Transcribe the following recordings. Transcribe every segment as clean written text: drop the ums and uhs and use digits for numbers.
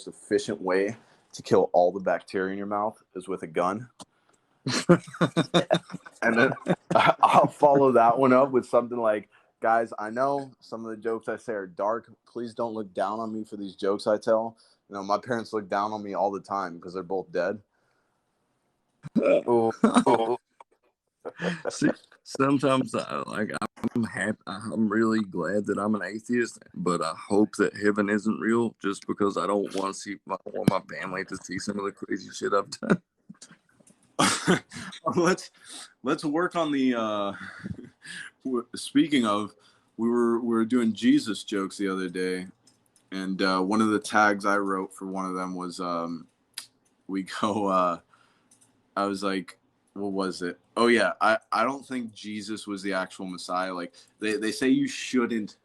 most efficient way to kill all the bacteria in your mouth is with a gun. And then I'll follow that one up with something like, guys, I know some of the jokes I say are dark. Please don't look down on me for these jokes I tell. You know, my parents look down on me all the time because they're both dead. See, sometimes I'm happy. I'm really glad that I'm an atheist, but I hope that heaven isn't real, just because I don't want my family to see some of the crazy shit I've done. Let's work on the. Speaking of, we were doing Jesus jokes the other day, and one of the tags I wrote for one of them was we go. I was like, what was it? Oh yeah, I don't think Jesus was the actual Messiah. Like they say you shouldn't.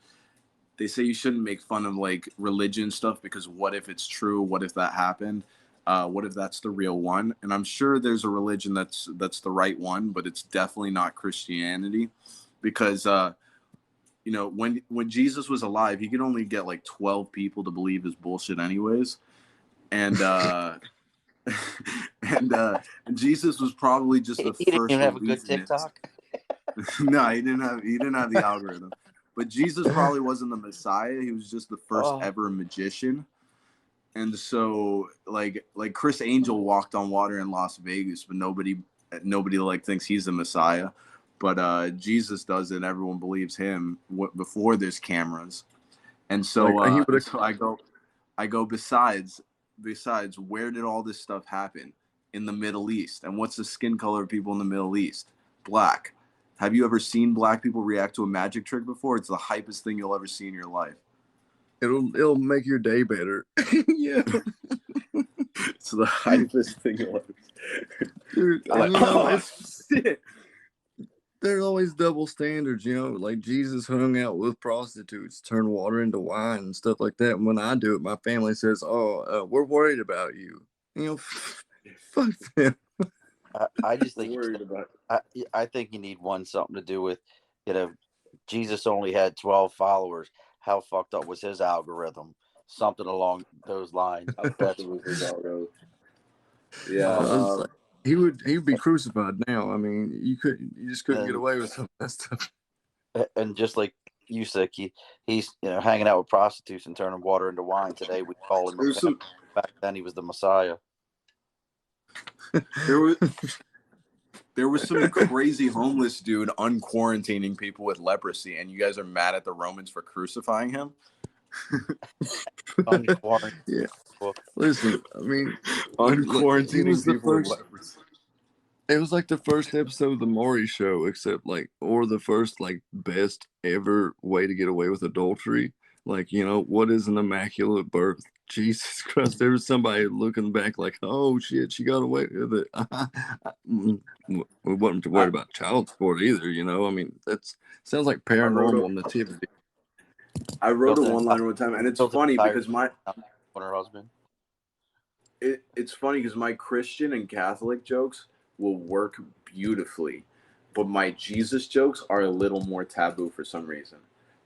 They say you shouldn't make fun of like religion stuff because what if it's true? What if that happened? What if that's the real one? And I'm sure there's a religion that's the right one, but it's definitely not Christianity, because you know, when Jesus was alive, he could only get like 12 people to believe his bullshit anyways, and and Jesus was probably just the he didn't first even have a good religionist. TikTok. No, he didn't have the algorithm. But Jesus probably wasn't the Messiah. He was just the first ever magician. And so like Chris Angel walked on water in Las Vegas, but nobody like thinks he's the Messiah. But Jesus does it. Everyone believes him before there's cameras. And so, so I go besides, where did all this stuff happen? In the Middle East. And what's the skin color of people in the Middle East? Black. Have you ever seen black people react to a magic trick before? It's the hypest thing you'll ever see in your life. It'll make your day better. Yeah. It's the hypest thing you'll ever see. Dude, shit. There's always double standards, you know, like Jesus hung out with prostitutes, turned water into wine and stuff like that. And when I do it, my family says, we're worried about you. You know, fuck them. I just think I think you need something to do with, you know, Jesus only had 12 followers. How fucked up was his algorithm? Something along those lines. I bet it was his algorithm. Yeah, he'd be crucified now. I mean, you just couldn't get away with some of that stuff. And just like you said, he's hanging out with prostitutes and turning water into wine. Today we call him. Back then he was the Messiah. There was some crazy homeless dude unquarantining people with leprosy, and you guys are mad at the Romans for crucifying him? Yeah. Listen, I mean, unquarantining people with leprosy. It was like the first episode of the Maury Show, or the first best ever way to get away with adultery. Like, you know, what is an immaculate birth? Jesus Christ, there was somebody looking back like, oh shit, she got away with it. We wasn't worried about child support either, you know. I mean, that sounds like paranormal nativity. I wrote a one-liner one time, and it's funny because it's funny because my Christian and Catholic jokes will work beautifully, but my Jesus jokes are a little more taboo for some reason.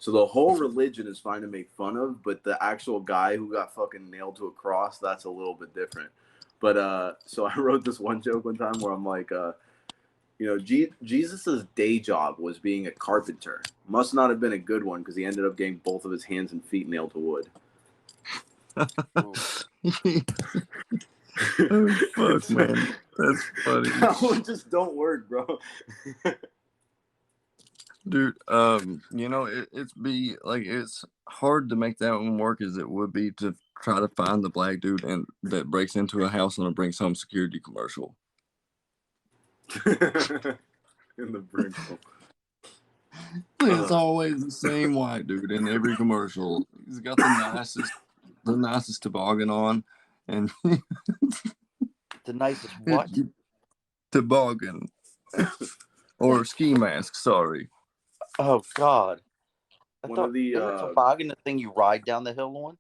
So the whole religion is fine to make fun of, but the actual guy who got fucking nailed to a cross, that's a little bit different. But so I wrote this one joke one time where I'm like, you know, Jesus's day job was being a carpenter. Must not have been a good one because he ended up getting both of his hands and feet nailed to wood. Oh fuck, man, that's funny. That one just don't work, bro. Dude, you know, it's hard to make that one work as it would be to try to find the black dude that breaks into a house on a Brinks Home Security commercial. In the Brinks Home. It's always the same white dude in every commercial. He's got the nicest toboggan on, and the nicest what? Toboggan or ski mask. Sorry. Oh God! One of the toboggan, the thing you ride down the hill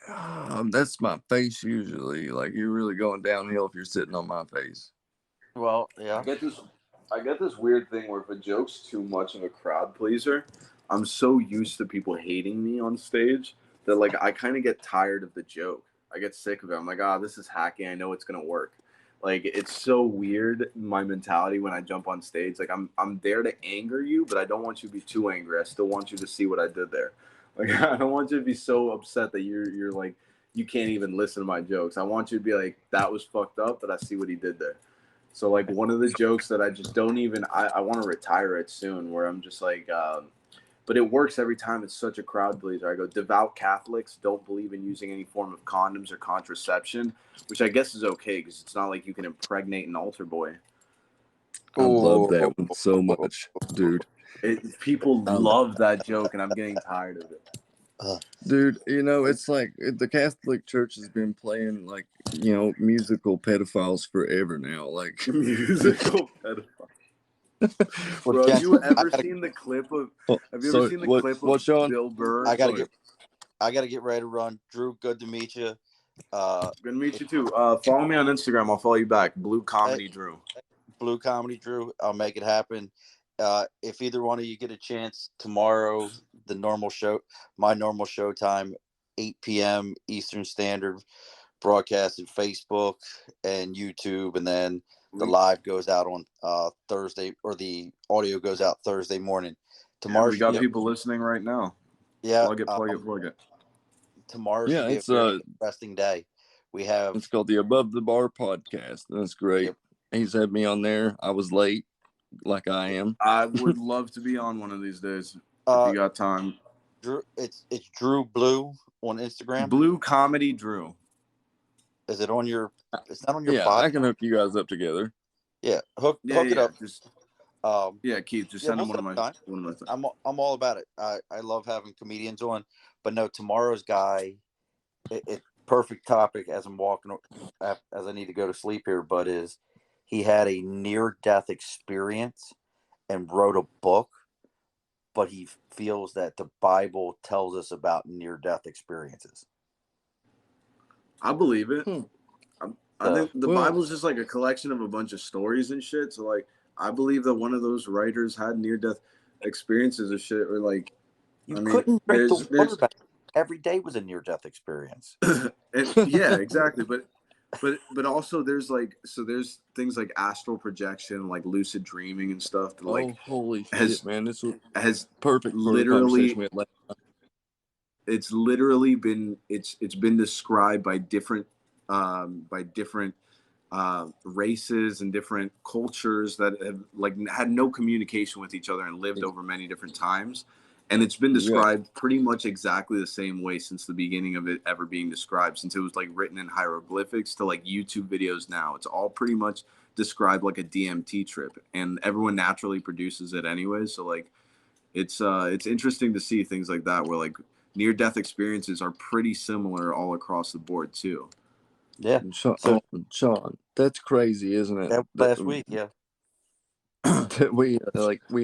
on. That's my face usually. Like, you're really going downhill if you're sitting on my face. Well, yeah. I get this weird thing where if a joke's too much of a crowd pleaser, I'm so used to people hating me on stage that like I kind of get tired of the joke. I get sick of it. I'm like, this is hacky. I know it's gonna work. Like it's so weird my mentality when I jump on stage. Like I'm there to anger you, but I don't want you to be too angry. I still want you to see what I did there. Like I don't want you to be so upset that you're like you can't even listen to my jokes. I want you to be like, that was fucked up, but I see what he did there. So like one of the jokes that I just don't even I want to retire it soon, where I'm just like but it works every time. It's such a crowd pleaser. I go, devout Catholics don't believe in using any form of condoms or contraception, which I guess is okay because it's not like you can impregnate an altar boy. I love that one so much, dude. People love that joke, and I'm getting tired of it. Dude, you know, it's like the Catholic Church has been playing like, you know, musical pedophiles forever now. Like musical pedophiles. Bro, have you ever seen the clip of? Have you ever seen the clip of Bill Burr? I gotta get ready to run. Drew, good to meet you. Good to meet you too. Follow me on Instagram. I'll follow you back. Blue Comedy Drew. Blue Comedy Drew. I'll make it happen. If either one of you get a chance tomorrow, my normal show time, 8 p.m. Eastern Standard, broadcast at Facebook and YouTube, and then the live goes out on Thursday, or the audio goes out Thursday morning. Tomorrow we got people listening right now. Yeah, plug it. Tomorrow should be a very interesting day. It's called the Above the Bar podcast. That's great. Yep. He's had me on there. I was late, like I am. I would love to be on one of these days if you got time. Drew, it's Drew Blue on Instagram. Blue Comedy Drew. Is it on your? It's not on your. Yeah, pod? I can hook you guys up together. Yeah, hook it up. Just Keith, just send him one of my. I'm all about it. I love having comedians on, but no, tomorrow's guy. It perfect topic as I'm walking, as I need to go to sleep here. But he had a near-death experience and wrote a book, but he feels that the Bible tells us about near-death experiences. I believe it. I think the Bible's just like a collection of a bunch of stories and shit. So like, I believe that one of those writers had near-death experiences or shit, or like, couldn't drink the water back. Every day was a near-death experience. Yeah, exactly. But also there's things like astral projection, like lucid dreaming and stuff. That, holy shit, man! This has perfect literally. It's literally been it's been described by different races and different cultures that have like had no communication with each other and lived over many different times. And it's been described pretty much exactly the same way since the beginning of it ever being described, since it was like written in hieroglyphics to like YouTube videos now. It's all pretty much described like a DMT trip, and everyone naturally produces it anyway. So like it's interesting to see things like that where like near-death experiences are pretty similar all across the board too. Yeah. Sean, that's crazy, isn't it? Last week, yeah. We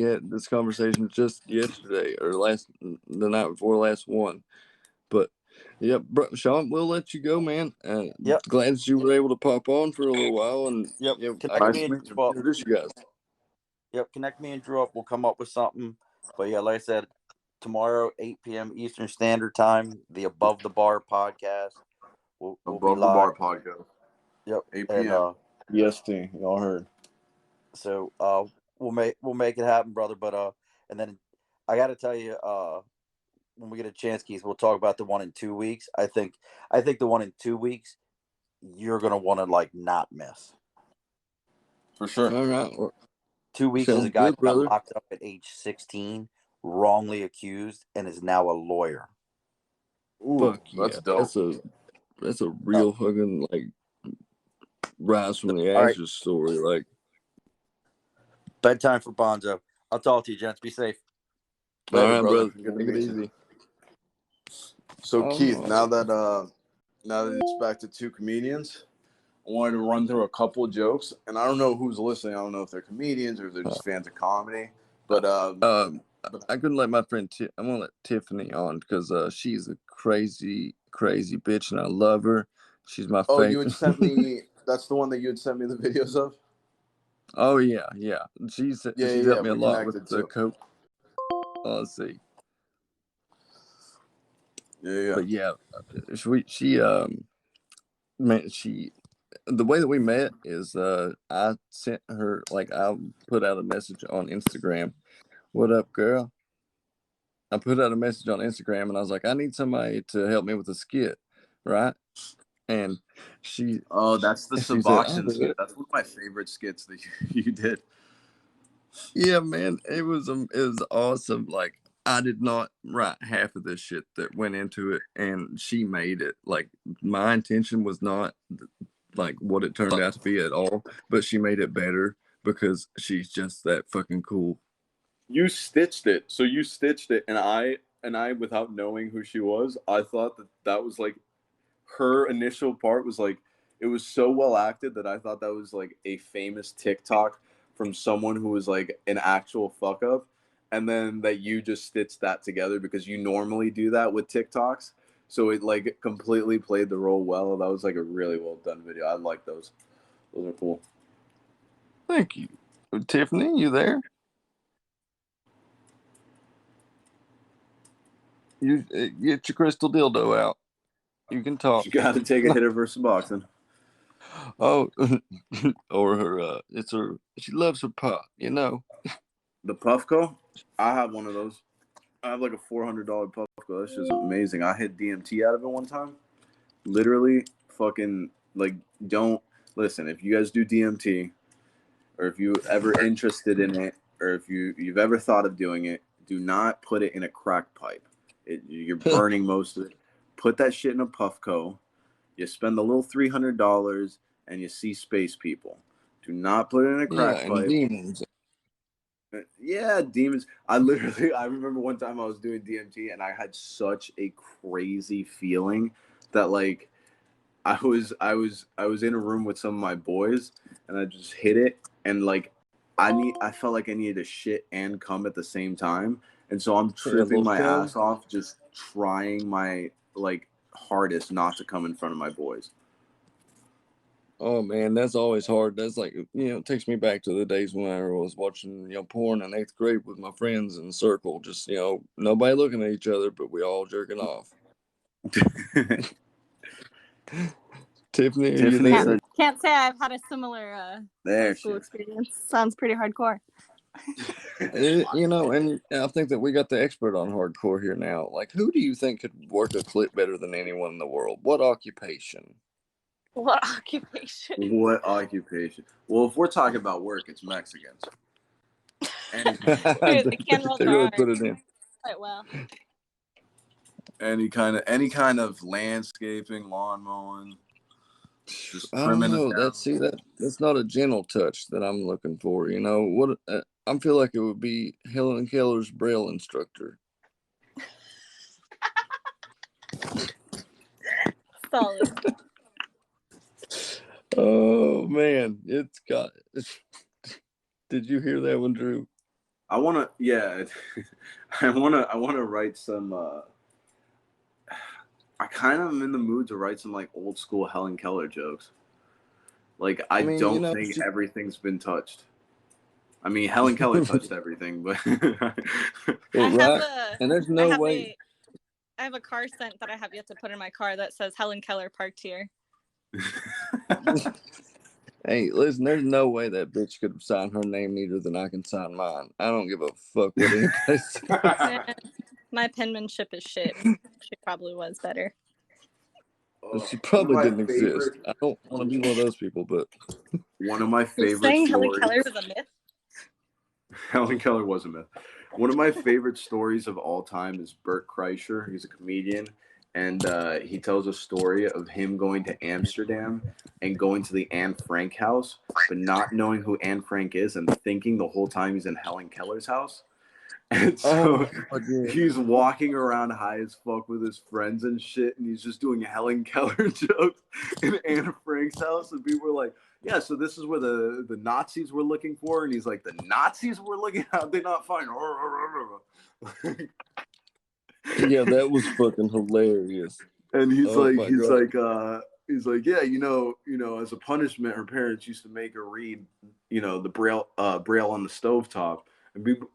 had this conversation just yesterday or the night before last one. But yeah, Sean, we'll let you go, man. Glad that you were able to pop on for a little while, and connect me and introduce you guys. Connect me and Drew up. We'll come up with something. But yeah, like I said, tomorrow 8 p.m. Eastern Standard Time, the Above the Bar podcast. We'll Above the Bar podcast. Yep. 8 p.m. EST. Y'all heard. So we'll make it happen, brother. But and then I got to tell you, when we get a chance, Keith, we'll talk about the one in 2 weeks. I think the one in 2 weeks, you're gonna want to like not miss. For sure. All right. 2 weeks is a guy who got locked up at age 16, wrongly accused, and is now a lawyer. Ooh, that's dope. That's a real fucking like rise from the ashes story. Like bedtime for Bonzo. I'll talk to you, gents. Be safe. Later, all right, brother. Take it easy. So Keith, now that it's back to two comedians, I wanted to run through a couple of jokes, and I don't know who's listening. I don't know if they're comedians or if they're just fans of comedy. But I couldn't let my friend. I'm gonna let Tiffany on because she's a crazy bitch, and I love her. She's my favorite. Oh, you had sent me. That's the one that you had sent me the videos of. Oh yeah. She's helped me a lot with the coke. Let's see. Yeah. But yeah, she man, the way that we met is I sent her, like, I put out a message on Instagram. What up, girl? I put out a message on Instagram and I was like, I need somebody to help me with a skit, right? And she Oh, that's the she said, I'll Suboxone do skit. it. That's one of my favorite skits that you did. Yeah, man, it was awesome. Like, I did not write half of this shit that went into it, and she made it. Like, my intention was not like what it turned out to be at all, but she made it better because she's just that fucking cool. You stitched it. So you stitched it, and I without knowing who she was, I thought that was like her initial part was like it was so well acted that I thought that was like a famous TikTok from someone who was like an actual fuck up, and then that you just stitched that together because you normally do that with TikToks. So it like completely played the role well. That was like a really well done video. I like those. Those are cool. Thank you. Tiffany, you there? You get your crystal dildo out. You can talk. You got to take a hit of her Suboxone. Oh, or her, she loves her pop, you know. The Puffco, I have one of those. I have like a $400 Puffco. That's just amazing. I hit DMT out of it one time. Literally, fucking like, don't listen. If you guys do DMT, or if you ever interested in it, or if you've ever thought of doing it, do not put it in a crack pipe. You're burning most of it. Put that shit in a Puffco. You spend the little $300 and you see space people. Do not put it in a crack Yeah, and pipe. demons. Yeah, demons. I remember one time I was doing DMT and I had such a crazy feeling that like I was in a room with some of my boys and I just hit it and like I felt like I needed to shit and come at the same time. And so I'm tripping my ass off just trying my like hardest not to come in front of my boys. Oh man, that's always hard. That's like, it takes me back to the days when I was watching, porn in 8th grade with my friends in a circle. Just, nobody looking at each other, but we all jerking off. Tiffany, are you there? Can't say I've had a similar high school experience. Sounds pretty hardcore. And I think that we got the expert on hardcore here now. Like, who do you think could work a clip better than anyone in the world? What occupation? What occupation? What occupation? Well, if we're talking about work, it's Mexicans. Dude, they can roll their really R's put it in quite well. Any kind of landscaping, lawn mowing. Just I don't know. That's not a gentle touch that I'm looking for. What I feel like it would be Helen Keller's Braille instructor. Solid. Oh man, Did you hear that one, Drew? I wanna write some. I kind of am in the mood to write some like old school Helen Keller jokes. Like I don't think everything's been touched. I mean, Helen Keller touched everything, but and there's no way. I have a car scent that I have yet to put in my car that says Helen Keller parked here. Hey, listen, there's no way that bitch could sign her name neater than I can sign mine. I don't give a fuck what anybody says. My penmanship is shit. She probably was better. She probably didn't exist. I don't want to be one of those people, but one of my favorite saying stories. Helen Keller was a myth? Helen Keller was a myth. One of my favorite stories of all time is Bert Kreischer. He's a comedian, and he tells a story of him going to Amsterdam and going to the Anne Frank house, but not knowing who Anne Frank is and thinking the whole time he's in Helen Keller's house. And so he's walking around high as fuck with his friends and shit, and he's just doing Helen Keller jokes in Anne Frank's house, and people were like, yeah, so this is where the Nazis were looking for, and he's like, the Nazis were looking, how'd they not find yeah, that was fucking hilarious. And he's like, yeah, as a punishment, her parents used to make her read, the braille on the stovetop.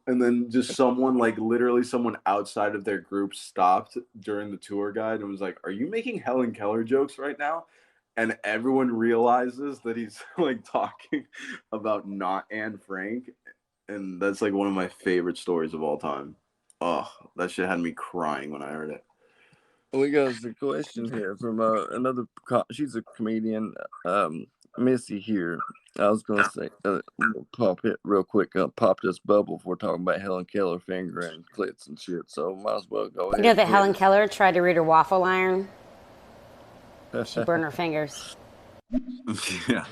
And then just someone, like literally someone outside of their group, stopped during the tour guide and was like, "Are you making Helen Keller jokes right now?" And everyone realizes that he's like talking about not Anne Frank, and that's like one of my favorite stories of all time. Oh, that shit had me crying when I heard it. We got a question here from another. She's a comedian, Missy here. I was gonna say, we'll pop it real quick. Pop this bubble if we're talking about Helen Keller fingering clits and shit. So might as well go ahead. You know that Helen Keller tried to read her waffle iron. She burned her fingers. Yeah.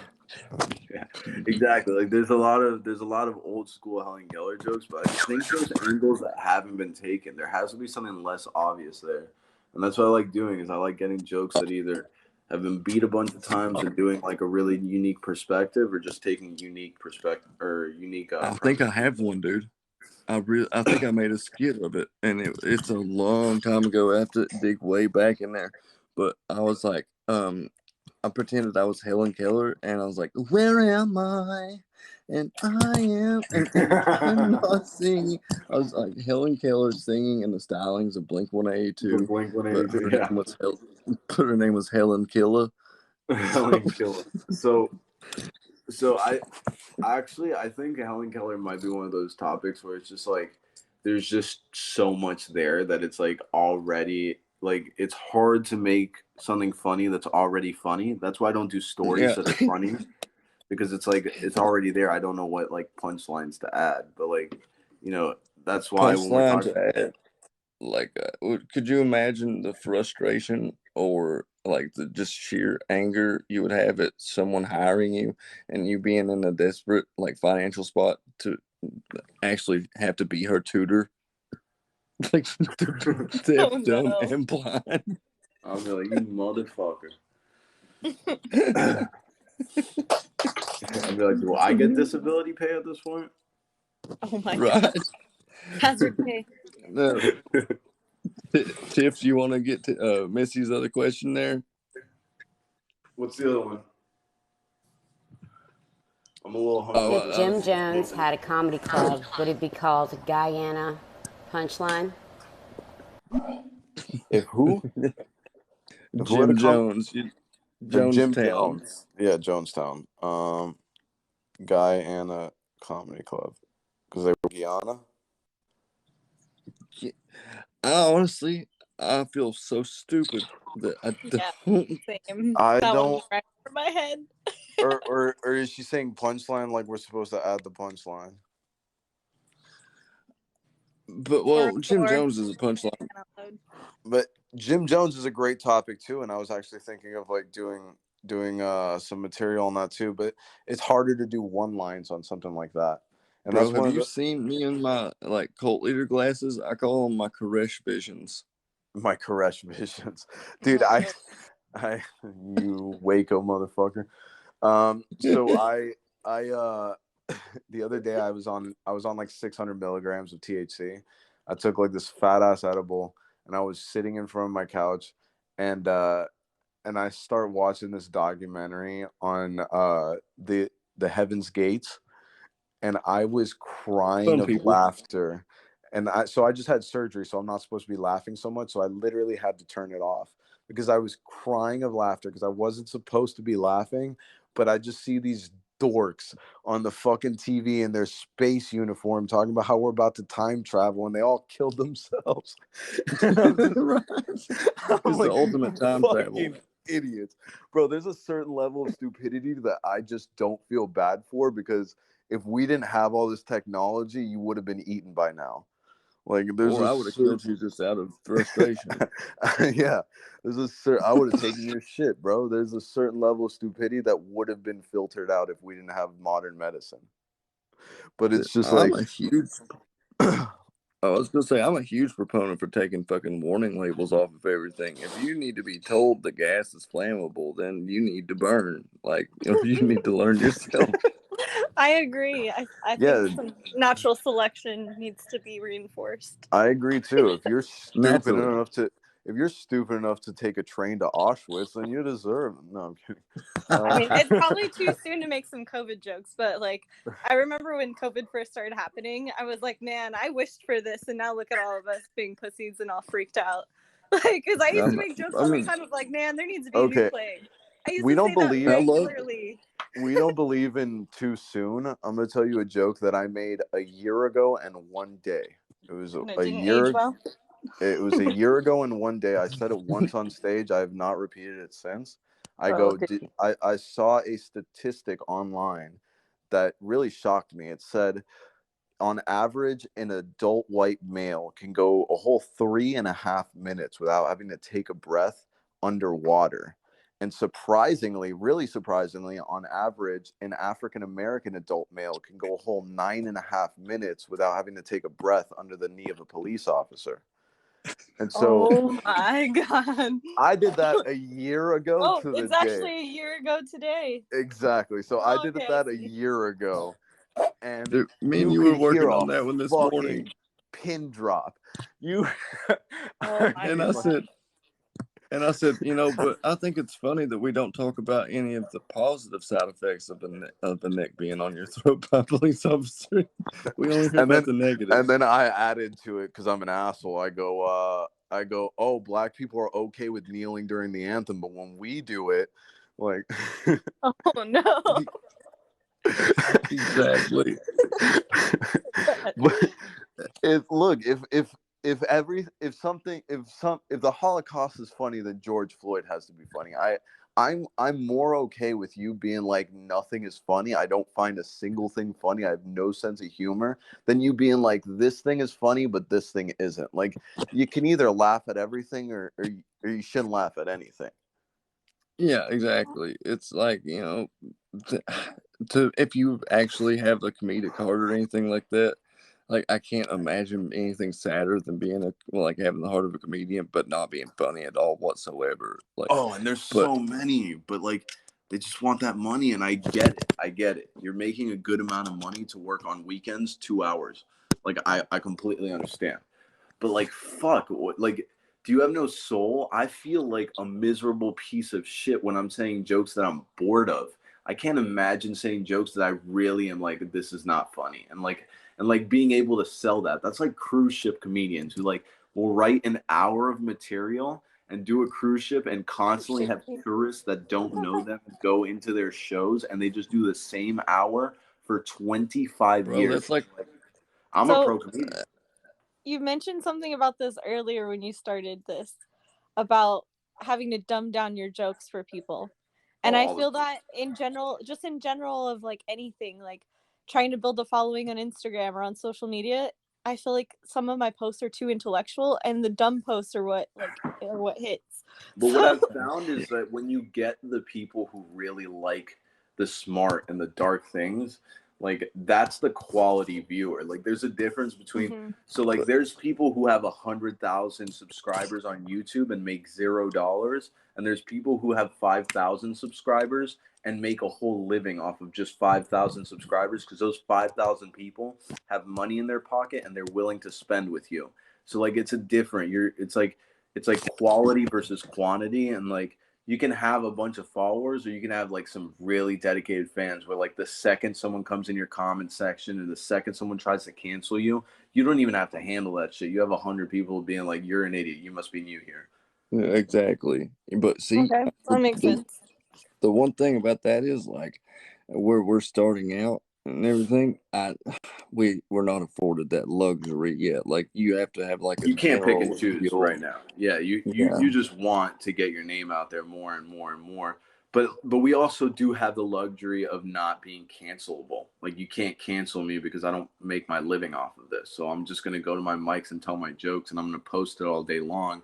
Yeah, exactly. Like there's a lot of old school Helen Keller jokes, but I think there's angles that haven't been taken. There has to be something less obvious there, and that's what I like doing. Is I like getting jokes that either have been beat a bunch of times and doing like a really unique perspective, or just taking unique perspective or unique. I think I have one, dude. I think I made a skit of it, and it's a long time ago. I have to dig way back in there, but I was like, I pretended I was Helen Keller, and I was like, "Where am I?" And I am, and I'm not singing. I was like Helen Keller singing in the stylings of Blink-182. Blink-182. Yeah. Her name was Helen Keller. Helen Keller. So I think Helen Keller might be one of those topics where it's just like there's just so much there that it's like already like it's hard to make something funny that's already funny. That's why I don't do stories that are funny, because it's like it's already there. I don't know what like punchlines to add, but like, you know, that's why when we're talking to add, like, could you imagine the frustration or like the just sheer anger you would have at someone hiring you and you being in a desperate like financial spot to actually have to be her tutor, like deaf, dumb, and blind? I'll be like, you motherfucker. I'll be like, do I get disability pay at this point? Oh my god. Hazard pay. No. Tiff, you want to get to Missy's other question there? What's the other one? I'm a little hungry. If Jim Jones had a comedy club, would it be called Guyana Punchline? If who? Jim Jones. Jonestown. Jim Jones. Yeah, Jonestown. Guyana Comedy Club. Because they were Guyana. Honestly, I feel so stupid that I don't. Same. I that don't. One right over my head. or is she saying punchline like we're supposed to add the punchline? But well, Jim Jones is a punchline. But Jim Jones is a great topic too, and I was actually thinking of like doing some material on that too. But it's harder to do one lines on something like that. And bro, have you seen me in my like cult leader glasses? I call them my Koresh visions. My Koresh visions, dude. You Waco motherfucker. So I the other day I was on like 600 milligrams of THC. I took like this fat ass edible, and I was sitting in front of my couch, and I start watching this documentary on the Heaven's Gates, and I was crying of laughter. And I just had surgery, so I'm not supposed to be laughing so much. So I literally had to turn it off because I was crying of laughter because I wasn't supposed to be laughing, but I just see these dorks on the fucking TV in their space uniform talking about how we're about to time travel, and they all killed themselves. Right. It's like, the ultimate time travel. Idiots, bro. There's a certain level of stupidity that I just don't feel bad for, because if we didn't have all this technology, you would have been eaten by now. Like I would have killed you just out of frustration. Yeah, I would have taken your shit, bro. There's a certain level of stupidity that would have been filtered out if we didn't have modern medicine. But it's just I'm a huge. I was gonna say I'm a huge proponent for taking fucking warning labels off of everything. If you need to be told the gas is flammable, then you need to burn. Like, you need to learn yourself. I agree. I think some natural selection needs to be reinforced. I agree too. If you're stupid if you're stupid enough to take a train to Auschwitz, then you deserve it. No, I'm kidding. I mean, it's probably too soon to make some COVID jokes, but like, I remember when COVID first started happening, I was like, man, I wished for this, and now look at all of us being pussies and all freaked out. Like, because I used to make jokes all the time of like, man, there needs to be a new plague. I used to say that regularly. We don't believe in too soon. I'm gonna tell you a joke that I made a year ago and one day. It was a year. Well. It was a year ago and one day. I said it once on stage. I have not repeated it since. I saw a statistic online that really shocked me. It said, on average, an adult white male can go a whole 3.5 minutes without having to take a breath underwater. And surprisingly, really surprisingly, on average, an African American adult male can go a whole 9.5 minutes without having to take a breath under the knee of a police officer. And so, oh my God, I did that a year ago to the day. It's actually a year ago today. Exactly. So I did that a year ago. And dude, me and you were working on that one this morning. Pin drop. You and I said, you know, but I think it's funny that we don't talk about any of the positive side effects of the neck being on your throat by a police officer. We only hear about the negative. And then I added to it because I'm an asshole. I go, oh, black people are okay with kneeling during the anthem, but when we do it, like, oh no. Exactly. But if the Holocaust is funny, then George Floyd has to be funny. I'm more okay with you being like, nothing is funny, I don't find a single thing funny, I have no sense of humor, than you being like, this thing is funny but this thing isn't. Like, you can either laugh at everything or you shouldn't laugh at anything. Yeah, exactly. It's like, you know, to if you actually have the comedic heart or anything like that, like, I can't imagine anything sadder than being like having the heart of a comedian but not being funny at all whatsoever. Like, and there's so many, but like, they just want that money, and I get it. You're making a good amount of money to work on weekends, 2 hours. Like, I completely understand. But like, fuck, like, do you have no soul? I feel like a miserable piece of shit when I'm saying jokes that I'm bored of. I can't imagine saying jokes that I really am like, this is not funny. And like being able to sell that. That's like cruise ship comedians who like will write an hour of material and do a cruise ship and constantly have tourists that don't know them go into their shows, and they just do the same hour for 25 years. That's like, I'm a pro comedian. You mentioned something about this earlier when you started this, about having to dumb down your jokes for people. And I feel that in general of like anything, like trying to build a following on Instagram or on social media, I feel like some of my posts are too intellectual, and the dumb posts are what hits. But what I've found is that when you get the people who really like the smart and the dark things, like, that's the quality viewer. Like, there's a difference between so like, there's people who have 100,000 subscribers on YouTube and make $0, and there's people who have 5,000 subscribers and make a whole living off of just 5,000 subscribers, because those 5,000 people have money in their pocket and they're willing to spend with you. So like, it's like quality versus quantity. And like, you can have a bunch of followers, or you can have like some really dedicated fans where like the second someone comes in your comment section, or the second someone tries to cancel you, you don't even have to handle that shit. You have 100 people being like, you're an idiot, you must be new here. Yeah, exactly. But see, that makes sense. The one thing about that is, like, we're starting out and everything, we're not afforded that luxury yet. Like, you have to have like you can't pick and choose right now. Yeah, you just want to get your name out there more and more and more. But we also do have the luxury of not being cancelable. Like, you can't cancel me because I don't make my living off of this. So I'm just gonna go to my mics and tell my jokes, and I'm gonna post it all day long.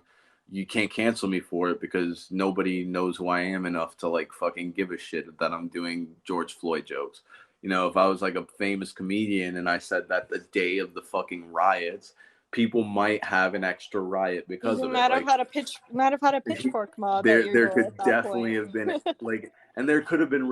You can't cancel me for it because nobody knows who I am enough to like fucking give a shit that I'm doing George Floyd jokes. You know, if I was like a famous comedian and I said that the day of the fucking riots, people might have an extra riot because of it. Might have had a pitchfork mob. There could definitely have been like, and there could have been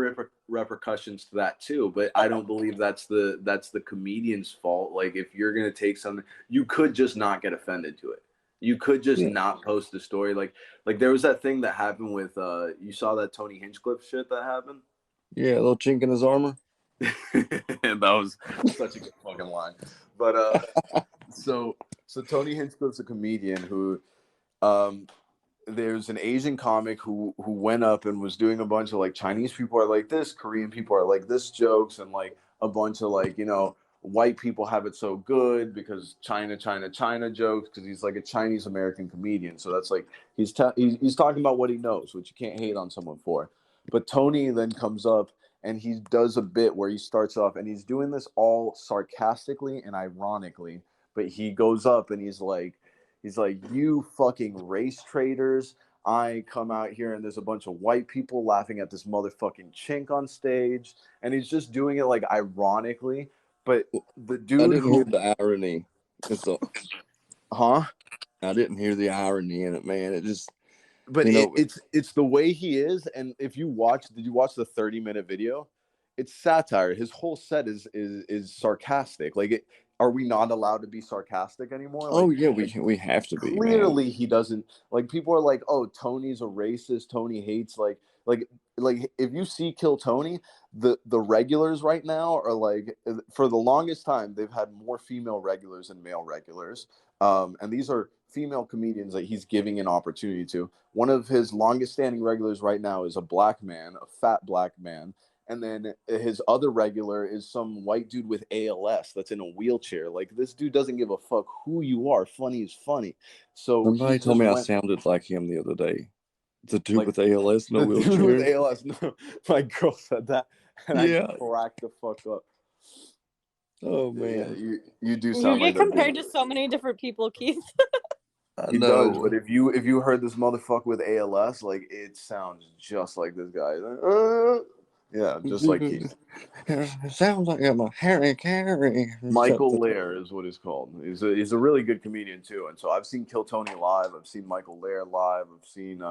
repercussions to that too. But I don't believe that's the comedian's fault. Like, if you're gonna take something, you could just not get offended to it. You could just Yeah. not post the story. Like there was that thing that happened with you saw that Tony Hinchcliffe shit that happened? Yeah, a little chink in his armor. And that was such a good fucking line. But so Tony Hinchcliffe's a comedian who there's an Asian comic who went up and was doing a bunch of like Chinese people are like this, Korean people are like this jokes, and like a bunch of like, you know, white people have it so good because China jokes, because he's like a Chinese American comedian. So that's like he's talking about what he knows, which you can't hate on someone for. But Tony then comes up and he does a bit where he starts off and he's doing this all sarcastically and ironically, but he goes up and he's like, you fucking race traders. I come out here and there's a bunch of white people laughing at this motherfucking chink on stage. And he's just doing it like ironically. But the dude I didn't hear the irony. Huh? I didn't hear the irony in it, man. It just, but you know, it's the way he is. And if you did you watch the 30-minute video? It's satire. His whole set is sarcastic. Like, are we not allowed to be sarcastic anymore? oh Like, yeah, we have to be, man. clearly he doesn't. Like, people are like, oh, Tony's a racist. Tony hates like if you see Kill Tony, the regulars right now are like, for the longest time they've had more female regulars than male regulars. And these are female comedians that he's giving an opportunity to. One of his longest standing regulars right now is a black man, a fat black man. And then his other regular is some white dude with ALS that's in a wheelchair. Like, this dude doesn't give a fuck who you are. Funny is funny. So Somebody told me I sounded like him the other day. The dude like, with ALS in a wheelchair. Dude with ALS. No, my girl said that, and Yeah. I cracked the fuck up. Oh man, yeah, you do sound You like get that compared dude. to so many different people, Keith. He does, but if you heard this motherfucker with ALS, like, it sounds just like this guy. Yeah, just like Keith. It sounds like I'm a Harry Carey. Michael Lair is what he's called. He's a really good comedian too. And so I've seen Kill Tony live. I've seen Michael Lair live. I've seen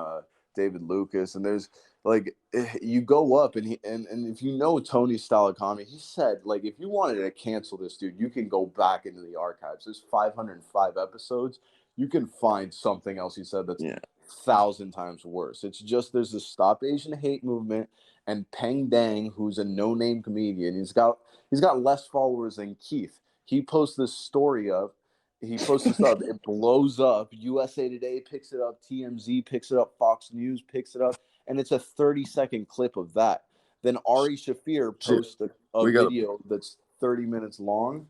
David Lucas. And there's like, you go up and if you know Tony's style of comedy, he said, like, if you wanted to cancel this dude, you can go back into the archives. There's 505 episodes. You can find something else he said that's 1,000 times worse. It's just, there's this Stop Asian Hate movement, and Peng Dang, who's a no-name comedian, he's got less followers than Keith. He posts this story up. He posts this up. It blows up. USA Today picks it up. TMZ picks it up. Fox News picks it up. And it's a 30-second clip of that. Then Ari Shafir posts a video that's 30 minutes long.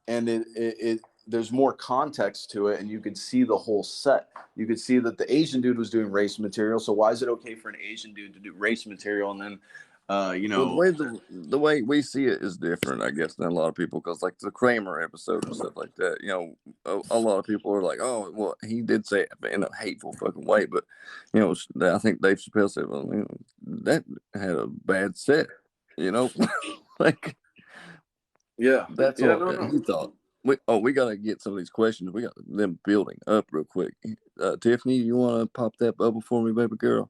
And it there's more context to it, and you could see the whole set. You could see that the Asian dude was doing race material. So why is it okay for an Asian dude to do race material? And then, well, the way we see it is different, I guess, than a lot of people. Because like the Kramer episode and stuff like that, you know, a lot of people are like, oh, well, he did say it in a hateful fucking way, but you know, I think Dave Chappelle said, well, you know, that had a bad set, you know, like, yeah, that's all he thought. We got to get some of these questions. We got them building up real quick. Tiffany, you want to pop that bubble for me, baby girl?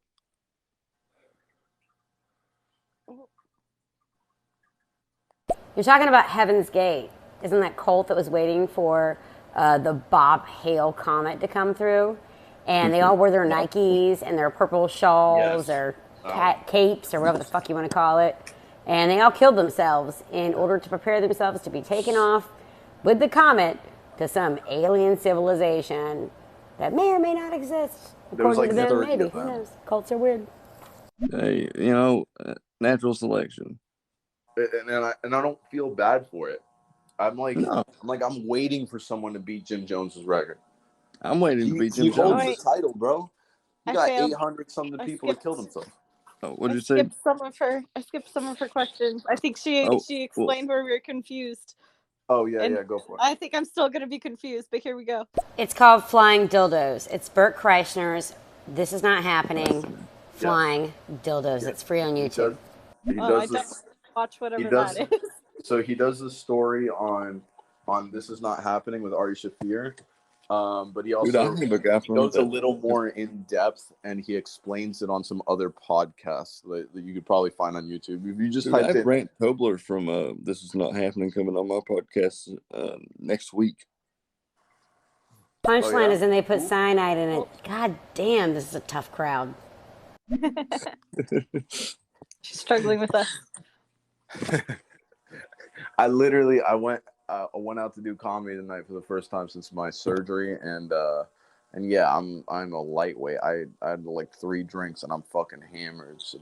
You're talking about Heaven's Gate. Isn't that cult that was waiting for the Bob Hale comet to come through? And they all wore their Nikes and their purple shawls or capes or whatever the fuck you want to call it. And they all killed themselves in order to prepare themselves to be taken off with the comet to some alien civilization that may or may not exist. According to them, maybe. Who knows? Cults are weird. Hey, you know, natural selection. And I don't feel bad for it. I'm waiting for someone to beat Jim Jones's record. I'm waiting to beat Jim Jones. He holds the title, bro. You got 800 something people that killed themselves. Oh, what did you say? I skipped some of her questions. I think she explained where we were confused. Oh, yeah, go for it. I think I'm still going to be confused, but here we go. It's called Flying Dildos. It's Bert Kreischer's This Is Not Happening, Flying Dildos. It's free on YouTube. He does I don't watch whatever that is. So he does this story on This Is Not Happening with Ari Shafir. But he also goes a little more in depth, and he explains it on some other podcasts that you could probably find on YouTube. If you just type in Brant Tobler from This Is Not Happening coming on my podcast next week. Punchline yeah? is, and they put cyanide in it. God damn, this is a tough crowd. She's struggling with us. I went out to do comedy tonight for the first time since my surgery, and yeah, I'm a lightweight. I had like 3 drinks and I'm fucking hammered. So